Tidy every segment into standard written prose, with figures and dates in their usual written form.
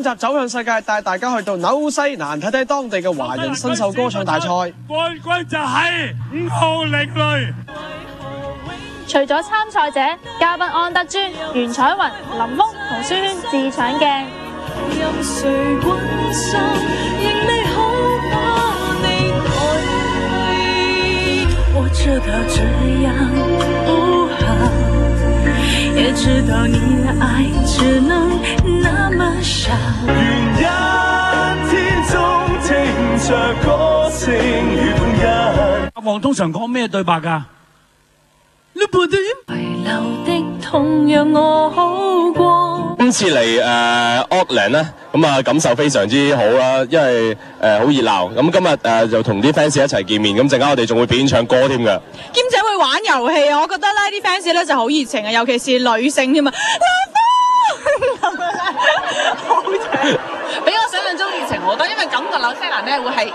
集走向世界，帶大家去到紐西蘭睇睇當地嘅華人新秀歌唱大賽。冠軍就係5號另類。除咗參賽者，嘉賓安德尊、袁彩雲、林峰同書圈自搶鏡。任誰關心，仍未好把你愛去。我知道這樣不好，也知道你的愛只能那麼少。願一天中聽着歌聲與風人。阿黃通常講咩對白㗎？遺留的痛讓我好過。今次嚟Auckland 咧，咁啊感受非常之好啦，因為好熱鬧。咁今日就同啲 fans 一齊見面，咁陣間我哋仲會表演唱歌添㗎。兼且會玩遊戲啊！我覺得咧啲 fans 咧就好熱情啊，尤其是女性添啊。比我想象中熱情好多，因為感覺紐西蘭咧會係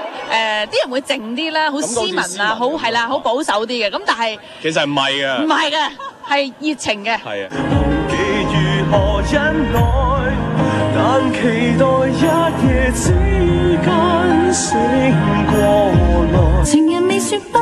啲人會靜啲啦，好斯文啊，好係啦，好保守啲嘅。咁但係其實唔係嘅，唔係嘅，係熱情嘅。係啊。如何忍耐，但期待一夜之間醒過來。情人未說不。